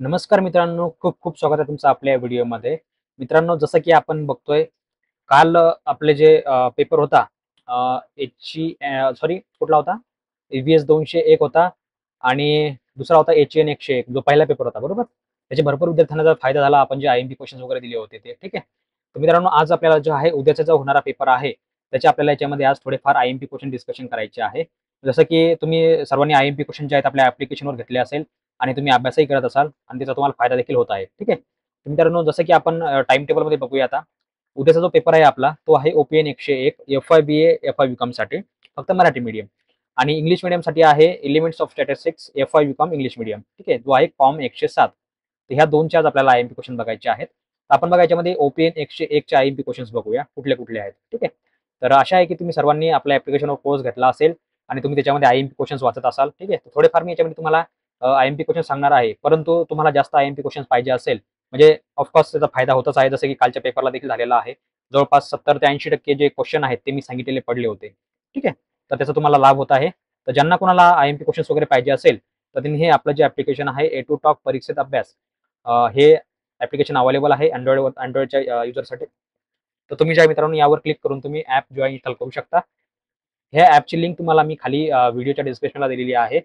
नमस्कार मित्रांनो, खूप खूप स्वागत आहे तुमचं आपल्या व्हिडिओमध्ये. मित्रांनो, जसं की आपण बघतोय, काल आपले जे पेपर होता, सॉरी कुठला होता? EVS 201 होता आणि दुसरा होता HN 101 जो पहिला पेपर होता, बरोबर? त्याचे भरपूर विद्यार्थ्यांना फायदा झाला. आपण जे IMP क्वेश्चन्स वगैरे दिले होते ते, ठीक आहे? तर मित्रांनो, आज आपल्याला जो आहे उद्याचा जो होणारा पेपर आहे, त्याचे आपल्याला याच्यामध्ये आज थोडेफार IMP क्वेश्चन डिस्कशन करायचे आहे. जसं की तुम्ही सर्वांनी IMP क्वेश्चन जे आहेत आपल्या ॲप्लिकेशनवर घेतले असेल आणि तुम्ही अभ्यासही करत असाल आणि त्याचा तुम्हाला फायदा देखील होत आहे. ठीक आहे. तर मित्रांनो, जसं की आपण टाईम टेबलमध्ये बघूया आता. उद्याचा जो पेपर आहे आपला तो आहे OPN 101 FY BA FY फक्त मराठी मीडियम आणि इंग्लिश मीडियमसाठी आहे elements of statistics FY English medium. ठीक आहे. जो आहे फॉर्म 107. तर ह्या दोनचे आज आपल्याला IMP क्वेश्चन बघायचे आहेत. आपण बघा याच्यामध्ये OPN 101 चे IMP क्वेश्चन्स बघूया कुठले कुठले आहेत. ठीक आहे. तर आशा आहे की तुम्ही सर्वांनी आपल्या ॲप्लिकेशनवर कोर्स घेतला असेल आणि तुम्ही त्याच्यामध्ये IMP क्वेश्चन्स वाचत असाल. ठीक आहे. थोडेफार मी याच्यामध्ये तुम्हाला IMP क्वेश्चन सांगणार आहे. परंतु तुम्हाला जास्त IMP क्वेश्चन पाहिजे असेल, म्हणजे ऑफकोर्स त्याचा फायदा होतच आहे, जसं की कालच्या पेपरला देखील झालेला आहे. जवळपास 70 ते 80% जे क्वेश्चन आहेत ते मी सांगितलेले पडले होते. ठीक आहे. तर त्याचा तुम्हाला लाभ होत आहे. तर ज्यांना कोणाला IMP क्वेश्चन्स वगैरे पाहिजे असेल, तर त्यांनी हे आपलं जे ॲप्लिकेशन आहे A2 टॉक परीक्षेत अभ्यास, हे ॲप्लिकेशन अवेलेबल आहे Androidच्या युजरसाठी. तर तुम्ही ज्या मित्रांनो यावर क्लिक करून तुम्ही ॲप जॉइन इन्स्टॉल करू शकता. ह्या ॲपची लिंक तुम्हाला मी खाली व्हिडिओच्या डिस्क्रिप्शनला दिलेली आहे.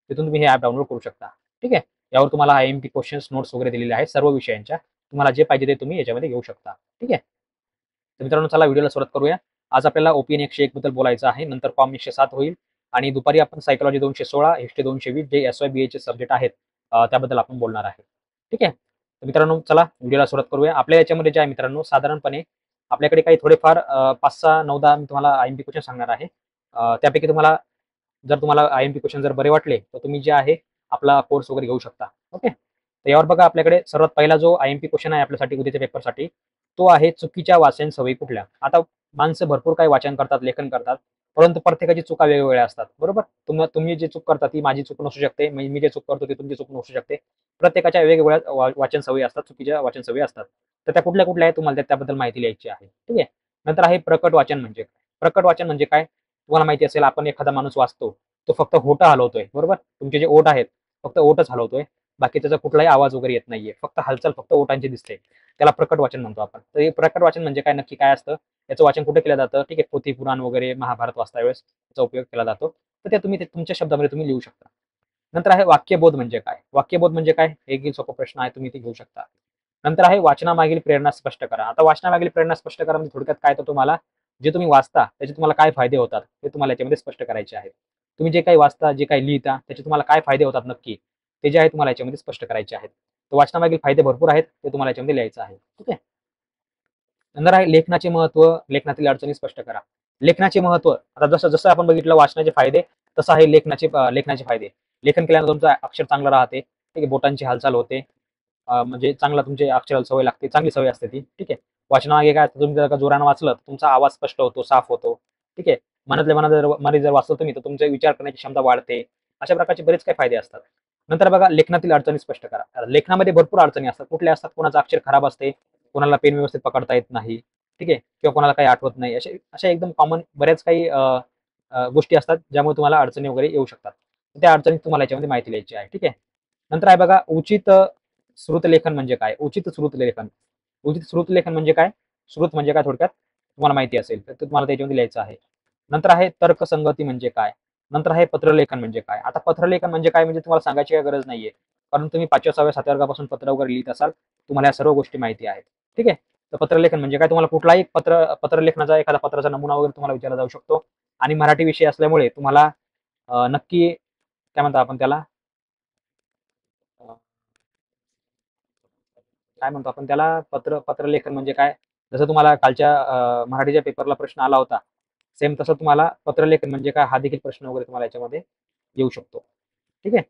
तिथून तुम्ही हे ॲप डाउनलोड करू शकता. ठीक आहे. यावर तुम्हाला IMP क्वेश्चन्स, नोट्स वगैरे दिलेल्या आहेत सर्व विषयांच्या. तुम्हाला जे पाहिजे ते तुम्ही याच्यामध्ये घेऊ शकता. ठीक आहे. तर मित्रांनो, चला व्हिडिओला सुरुवात करूया. आज आपल्याला OPN 101 बद्दल बोलायचं आहे. नंतर फॉर्म 107 होईल आणि दुपारी आपण सायकॉलॉजी 216, हिस्ट्री 220 जे SY BAचे सब्जेक्ट आहेत, त्याबद्दल आपण बोलणार आहे. ठीक आहे. तर मित्रांनो, चला व्हिडिओला सुरुवात करूया. आपल्या याच्यामध्ये जे आहे मित्रांनो, साधारणपणे आपल्याकडे काही थोडेफार 5-6, 9-10 मी तुम्हाला IMP क्वेश्चन सांगणार आहे. त्यापैकी तुम्हाला जर तुम्हाला IMP क्वेश्चन जर बरे वाटले, तर तुम्ही जे आहे आपला कोर्स वगैरे घेऊ शकता. ओके. तर यावर बघा, आपल्याकडे सर्वात पहिला जो IMP क्वेश्चन आहे आपल्यासाठी उद्याच्या पेपरसाठी, तो आहे चुकीच्या वाचन सवयी कुठल्या? आता माणसं भरपूर काही वाचन करतात, लेखन करतात, परंतु प्रत्येकाची चुका वेगवेगळ्या असतात, बरोबर? तुम्ही जी चूक करता ती माझी चूक नसू शकते, मी जे चूक करतो ती तुमची चूक नसू शकते. प्रत्येकाच्या वेगवेगळ्या वाचन सवयी असतात, चुकीच्या वाचन सवयी असतात. तर त्या कुठल्या कुठल्या आहेत तुम्हाला त्याबद्दल माहिती लिहायची आहे. ठीक आहे. नंतर आहे प्रकट वाचन म्हणजे काय? प्रकट वाचन म्हणजे काय? तुम्हाला माहिती असेल, आपण एखादा माणूस वाचतो, तो फक्त होठं हलवतोय, बरोबर? तुमचे जे ओठ आहेत, फक्त ओठच हलवतोय. बाकी त्याचा कुठलाही आवाज वगैरे येत नाहीये. फक्त हालचाल फक्त ओठांची दिसते. त्याला प्रकट वाचन म्हणतो आपण. तर हे प्रकट वाचन म्हणजे काय, नक्की काय असतं? याचं वाचन कुठे केलं जातं? ठीक आहे, पोथी, पुराण वगैरे महाभारत वाचता वेळेस त्याचा उपयोग केला जातो. तर ते तुम्ही तुमच्या शब्दामध्ये तुम्ही लिहू शकता. नंतर आहे वाक्यबोध म्हणजे काय? वाक्यबोध म्हणजे काय? हे एक सोपा प्रश्न आहे, तुम्ही ते घेऊ शकता. नंतर आहे वाचनामागील प्रेरणा स्पष्ट करा. आता वाचनामागील प्रेरणा स्पष्ट करा म्हणजे थोडक्यात काय, तर तुम्हाला जे तुम्ही वाचता त्याचे तुम्हाला काय फायदे होतात हे तुम्हाला याच्यामध्ये स्पष्ट करायचे आहेत. तुम्ही जे काही वाचता, जे काही लिहिता, त्याचे तुम्हाला काय फायदे होतात नक्की, ते जे आहे तुम्हाला याच्यामध्ये स्पष्ट करायचे आहेत. तर वाचनामागील फायदे भरपूर आहेत, ते तुम्हाला याच्यामध्ये लिहायचं आहे. ठीक आहे. नंतर आहे लेखनाचे महत्त्व, लेखनातील अडचणी स्पष्ट करा. लेखनाचे महत्त्व, आता जसं जसं आपण बघितलं वाचनाचे फायदे, तसं आहे लेखनाचे फायदे. लेखन केल्यानंतर तुमचं अक्षर चांगलं राहते. ठीक आहे. बोटांची हालचाल होते. म्हणजे चांगला तुमचे अक्षराला सवय लागते, चांगली सवय असते ती. ठीक आहे. वाचनामागे काय असतं, तुम्ही जर का जोरानं वाचलं, तर तुमचा आवाज स्पष्ट होतो, साफ होतो. ठीक आहे. मनातल्या मनात जर वाचलं तुम्ही, तर तुमचा विचार करण्याची क्षमता वाढते. अशा प्रकारचे बरेच काही फायदे असतात. नंतर बघा, लेखनातील अडचणी स्पष्ट करा. लेखनामध्ये भरपूर अडचणी असतात. कुठल्या असतात? कोणाचं अक्षर खराब असते, कोणाला पेन व्यवस्थित पकडता येत नाही. ठीक आहे. किंवा कोणाला काही आठवत नाही. अशा एकदम कॉमन बऱ्याच काही गोष्टी असतात, ज्यामुळे तुम्हाला अडचणी वगैरे येऊ शकतात. त्या अडचणी तुम्हाला याच्यामध्ये माहिती लिहायची आहे. ठीक आहे. नंतर आहे बघा, उचित श्रुतलेखन म्हणजे काय? उचित श्रुतलेखन. उचित श्रुतलेखन म्हणजे काय? श्रुत म्हणजे काय थोडक्यात तुम्हाला माहिती असेल, तर तुम्हाला त्याच्यामध्ये लिहायचं आहे. नंतर आहे तर्कसंगती म्हणजे काय? नंतर आहे पत्रलेखन म्हणजे काय? आता पत्रलेखन म्हणजे काय, म्हणजे तुम्हाला सांगायची काही गरज नाहीये. कारण तुम्ही 5व्या, 6व्या, 7व्या वर्गापासून पत्र वगैरे लिहित असाल. तुम्हाला या सर्व गोष्टी माहिती आहेत. ठीक आहे. तर पत्रलेखन म्हणजे काय? तुम्हाला कुठलाही पत्रलेखनाचा एखादा पत्राचा नमुना वगैरे तुम्हाला विचारला जाऊ शकतो आणि मराठी विषय असल्यामुळे तुम्हाला नक्की काय म्हणतो आपण त्याला, काय म्हणतो आपण त्याला, पत्रलेखन म्हणजे काय? जसं तुम्हाला कालच्या मराठीच्या पेपरला प्रश्न आला होता, सेम तसं तुम्हाला पत्रलेखन म्हणजे काय हा देखील प्रश्न वगैरे तुम्हाला याच्यामध्ये येऊ शकतो. ठीक आहे.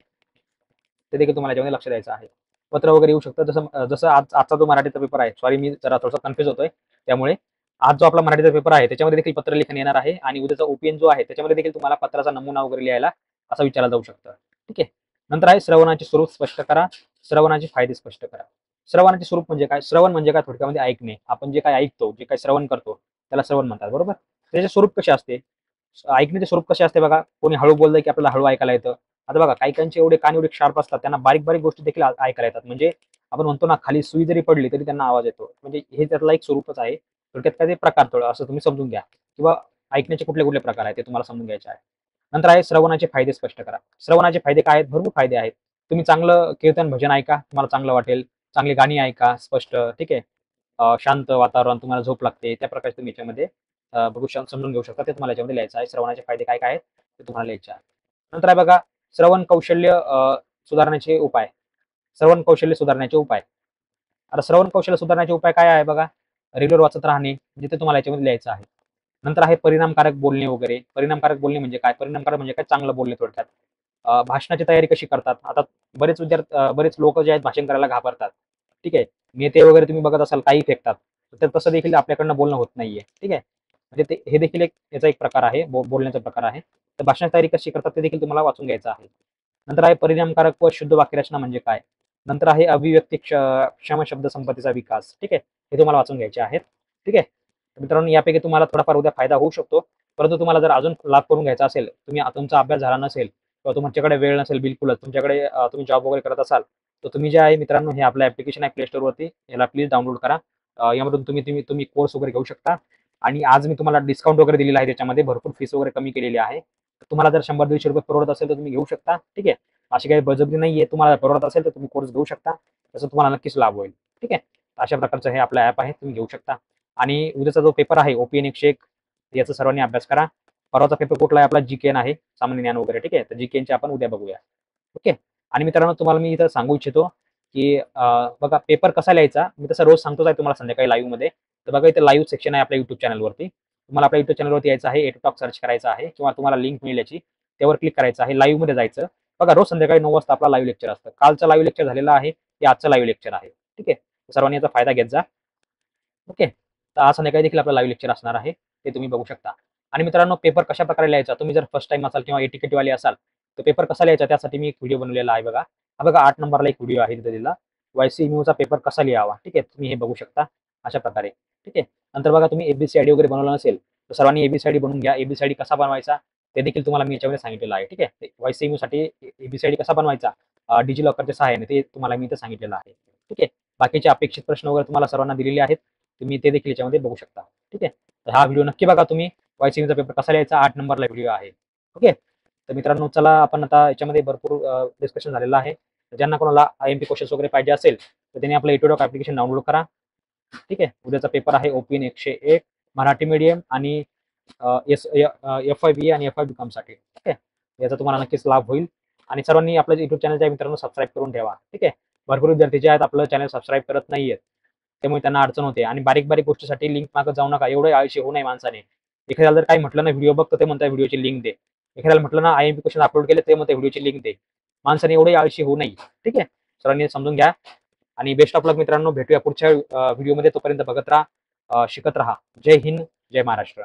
ते देखील तुम्हाला याच्यामध्ये लक्ष द्यायचं आहे. पत्र वगैरे येऊ शकतं. जसं जसं आजचा जो मराठीचा पेपर आहे, सॉरी मी जरा थोडासा कन्फ्यूज होतोय. त्यामुळे आज जो आपला मराठीचा पेपर आहे त्याच्यामध्ये देखील पत्रलेखन येणार आहे आणि उद्याचा OPN जो आहे त्याच्यामध्ये देखील तुम्हाला पत्राचा नमुना वगैरे लिहायला असं विचारलं जाऊ शकतं. ठीक आहे. नंतर आहे श्रवणाचे स्वरूप स्पष्ट करा. श्रवणाचे फायदे स्पष्ट करा. श्रवणाचे स्वरूप म्हणजे काय? श्रवण म्हणजे काय? थोडक्यामध्ये ऐकणे. आपण जे काही ऐकतो, जे काही श्रवण करतो, त्याला श्रवण म्हणतात, बरोबर? त्याचे स्वरूप कसे असते? ऐकण्याचे स्वरूप कसे असते बघा, कोणी हळू बोललं की आपल्याला हळू ऐकायला येतं आता बघा काही काहींचे एवढे कान एवढे शार्प असतात, त्यांना बारीक बारीक गोष्टी देखील ऐकायला येतात. म्हणजे आपण म्हणतो ना, खाली सुई जरी पडली तरी त्यांना आवाज येतो. म्हणजे हे त्यातला एक स्वरूपच आहे. थोडक्यात काय ते प्रकार थोडं असं तुम्ही समजून घ्या, किंवा ऐकण्याचे कुठले कुठले प्रकार आहेत ते तुम्हाला समजून घ्यायचे आहे. नंतर आहे श्रवणाचे फायदे स्पष्ट करा. श्रवणाचे फायदे काय आहेत? भरपूर फायदे आहेत. तुम्ही चांगलं कीर्तन भजन ऐका, तुम्हाला चांगलं वाटेल. चांगली गाणी ऐका स्पष्ट, ठीक आहे. शांत वातावरण, तुम्हाला झोप लागते, त्या प्रकारे तुम्ही याच्यामध्ये बघू समजून घेऊ शकता. ते तुम्हाला याच्यामध्ये लिहायचं आहे. श्रवणाचे फायदे काय काय आहेत ते तुम्हाला लिहायचे आहे. नंतर आहे बघा, श्रवण कौशल्य सुधारण्याचे उपाय. श्रवण कौशल्य सुधारण्याचे उपाय. आता श्रवण कौशल्य सुधारण्याचे उपाय काय आहे बघा, रेग्युलर वाचत राहणे, जिथे तुम्हाला याच्यामध्ये लिहायचं आहे. नंतर आहे परिणामकारक बोलणे वगैरे. परिणामकारक बोलणे म्हणजे काय? परिणामकारक म्हणजे काय? चांगलं बोलणे थोडक्यात. भाषणाची तयारी कशी करतात? आता बरेच लोक जे आहेत भाषण करायला घाबरतात. ठीक आहे. नेते वगैरे तुम्ही बघत असाल काही फेकतात. तर तसं देखील आपल्याकडनं बोलणं होत नाहीये. ठीक आहे. म्हणजे हे देखील एक याचा एक प्रकार आहे, बोलण्याचा प्रकार आहे. तर भाषणाची तयारी कशी करतात ते देखील तुम्हाला वाचून घ्यायचं आहे. नंतर आहे परिणामकारक व शुद्ध वाक्यरचना म्हणजे काय? नंतर आहे अभिव्यक्ती क्षम शब्द संपत्तीचा विकास. ठीक आहे. हे तुम्हाला वाचून घ्यायचे आहेत. ठीक आहे. तर मित्रांनो, यापैकी तुम्हाला थोडाफार उद्या फायदा होऊ शकतो. परंतु तुम्हाला जर अजून लाभ करून घ्यायचा असेल, तुम्ही तुमचा अभ्यास झाला नसेल किंवा तुमच्याकडे वेळ नसेल बिलकुलच, तुमच्याकडे तुम्ही जॉब वगैरे करत असाल, तर तुम्ही जे आहे मित्रांनो, हे आपलं ॲप्लिकेशन आहे Play Storeवरती, याला प्लीज डाउनलोड करा. यामधून तुम्ही कोर्स वगैरे घेऊ शकता. आणि आज मी तुम्हाला डिस्काउंट वगैरे दिलेला आहे, त्याच्यामध्ये भरपूर फीस वगैरे कमी केलेली आहे. तुम्हाला जर ₹100-150 परवडत असेल तर तुम्ही घेऊ शकता. ठीक आहे. अशी काही बळजबरी नाहीये. तुम्हाला परवडत असेल तर तुम्ही कोर्स घेऊ शकता. त्याचा तुम्हाला नक्कीच लाभ होईल. ठीक आहे. अशा प्रकारचं हे आपलं ॲप आहे, तुम्ही घेऊ शकता. आणि उद्याचा जो पेपर आहे OPN 101, याचा सर्वांनी अभ्यास करा. परवाचा पेपर कुठला आहे आपला? GKN आहे, सामान्य ज्ञान वगैरे. ठीक आहे. तर GKNचे आपण उद्या बघूया. ओके. आणि मित्रांनो, तुम्हाला मी इथं सांगू इच्छितो, की बघा पेपर कसा लिहायचा, मी तसं रोज सांगतोच आहे तुम्हाला संध्याकाळी लाईव्हमध्ये. तर बघा इथे लाईव्ह सेक्शन आहे आपल्या YouTube चॅनलवरती. तुम्हाला आपल्या YouTube चॅनलवरती यायचं आहे, एटूटॉक सर्च करायचं आहे, किंवा तुम्हाला लिंक मिळेल याची, त्यावर क्लिक करायचं आहे, लाईव्हमध्ये जायचं. बघा रोज संध्याकाळी 9 वाजता आपला लाईव्ह लेक्चर असतं. कालचं लाईव्ह लेक्चर झालेलं आहे, हे आजचं लाईव्ह लेक्चर आहे. ठीक आहे. सर्वांनी याचा फायदा घेत जा. ओके. तर आज संध्याकाळी देखील आपलं लाईव्ह लेक्चर असणार आहे, ते तुम्ही बघू शकता. आणि मित्रांनो, पेपर कशाप्रकारे लिहायचा, तुम्ही जर फर्स्ट टाईम असाल किंवा ए-टी-के-टीवाले असाल, तर पेपर कसा लिहायचा त्यासाठी मी एक व्हिडिओ बनवलेला आहे बघा. हा बघा 8 नंबरला एक व्हिडिओ आहे तिथे दिला. YCMUचा पेपर कसा लिहावा. ठीक आहे. तुम्ही हे बघू शकता अशा प्रकारे. ठीक आहे. नंतर बघा, तुम्ही ए वगैरे बनवलं नसेल, तर सर्वांनी बनवून घ्या. ए कसा बनवायचा ते देखील तुम्हाला मी याच्यामध्ये सांगितलेलं आहे. ठीक आहे. YCMUसाठी कसा बनवायचा डिजिलॉकरच्या सहाय्याने, ते तुम्हाला मी इथे सांगितलेलं आहे. ठीक आहे. बाकीचे अपेक्षित प्रश्न वगैरे तुम्हाला सर्वांना दिलेले आहेत. तुम्ही ते देखील याच्यामध्ये बघू शकता. ठीक आहे. तर हा व्हिडिओ नक्की बघा तुम्ही. YCMUचा पेपर कसा लिहायचा 8 नंबरला व्हिडिओ आहे. ओके. तर मित्रांनो, चला आपण आता याच्यामध्ये भरपूर डिस्कशन झालेलं आहे. ज्यांना कोणाला IMP क्वेश्चन्स वगैरे पाहिजे असेल, तर त्यांनी आपलं एटूटॉक ॲप्लिकेशन डाउनलोड करा. ठीक आहे. उद्याचा पेपर आहे OPN 101 मराठी मीडियम आणि FIBA आणि FIBCOMसाठी. ठीक आहे. याचा तुम्हाला नक्कीच लाभ होईल. आणि सर्वांनी आपलं YouTube चॅनल आहे मित्रांनो, सबस्क्राईब करून ठेवा. ठीक आहे. भरपूर विद्यार्थी जे आहेत आपलं चॅनल सबस्क्राईब करत नाहीयेत. त्यामुळे त्यांना अडचण होते. आणि बारीक गोष्टीसाठी लिंक मागत जाऊ नका. एवढे आळशी होऊ नये माणसाने. एखाद्याला जर काही म्हटलं ना, व्हिडिओ बघ, तर ते म्हणतात व्हिडिओची लिंक दे. एखाद्याला म्हटलं ना, IMP क्वेश्चन अपलोड केले, ते म्हणते व्हिडिओची लिंक दे. माणसाने एवढे आळशी होऊ नये. ठीक आहे. सर्वांनी समजून घ्या. आणि बेस्ट ऑफ लक मित्रांनो. भेटूया पुढच्या व्हिडिओमध्ये. तोपर्यंत बघत राहा, शिकत राहा. जय हिंद, जय महाराष्ट्र.